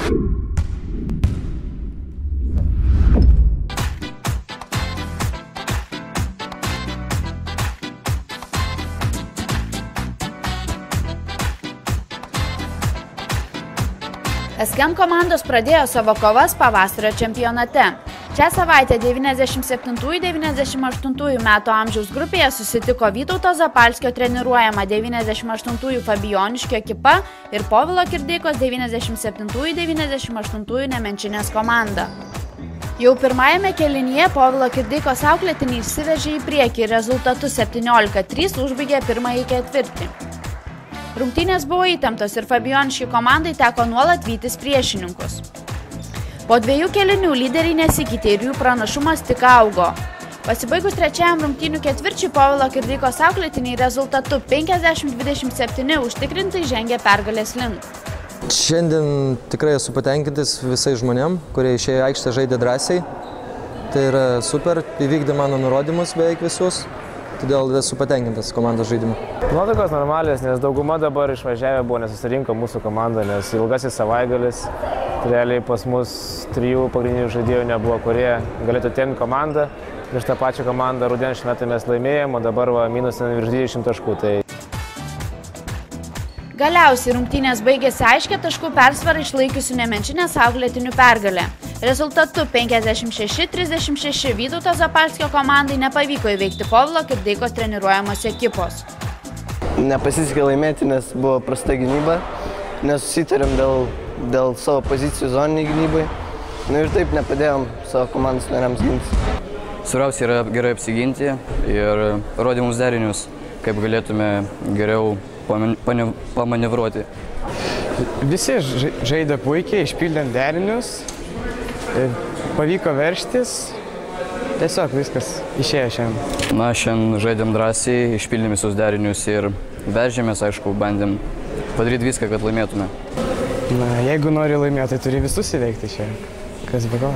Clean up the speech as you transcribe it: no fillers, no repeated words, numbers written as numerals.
SKM komandos pradėjo savo kovas pavasario čempionate. Šią savaitę 97–98 metų amžiaus grupėje susitiko Vytauto Zapalskio treniruojama 98 Fabijoniškio ekipa ir Povilo Kirdeikos 97–98 Nemenčinės komanda. Jau pirmajame kėlinyje Povilo Kirdeikos auklėtiniai išsiveržė į priekį ir rezultatu 17–3 užbaigė pirmąjį ketvirtį. Rungtynės buvo įtemptos ir Fabijoniškių komandai teko nuolat vytis priešininkus. Po dviejų kėlinių lyderiai nesikeitė ir jų pranašumas tik augo. Pasibaigus trečiajam rungtynių ketvirčiui Povilo Kirdeikos auklėtiniai rezultatu 50–27 užtikrintai žengė pergalės link. Šiandien tikrai esu patenkintas visais žmonėm, kurie išėjo į aikštę, žaidė drąsiai. Tai yra super, įvykdė mano nurodymus beveik visus. Todėl esu patenkintas komandos žaidimu. Nuotaikos normalės, nes dauguma dabar išvažiavę buvo, nesusirinko mūsų komanda, nes ilgasis savaitgalis. Realiai pas mus 3 pagrindinių žaidėjų nebuvo, kurie galėtų tempti komandą. Prieš tą pačią komandą rudenį šių metų mes laimėjom, o dabar minus virš 20 taškų. Galiausiai rungtynės baigėsi aiškia taškų persvarą išlaikiusių Nemenčinės auklėtinių pergalę. Rezultatu 56–36 Vytauto Zapalskio komandai nepavyko įveikti Povilo Kirdeikos treniruojamos ekipos. Nepasisekė laimėti, nes buvo prasta gynyba, nesusitarėm dėl savo pozicijų zoniniai gynybai. Ir taip nepadėjom savo komandos nariams gintis. Svarbiausia yra gerai apsiginti ir rodė mums derinius, kaip galėtume geriau pamanevruoti. Visi žaidė puikiai, išpildėm derinius, pavyko veržtis, tiesiog viskas išėjo šiandien. Šiandien žaidėm drąsiai, išpildėm visus derinius ir veržėmės, aišku, bandėm padaryti viską, kad laimėtume. Jeigu nori laimėti, tai turi visus įveikti čia, kas be ko.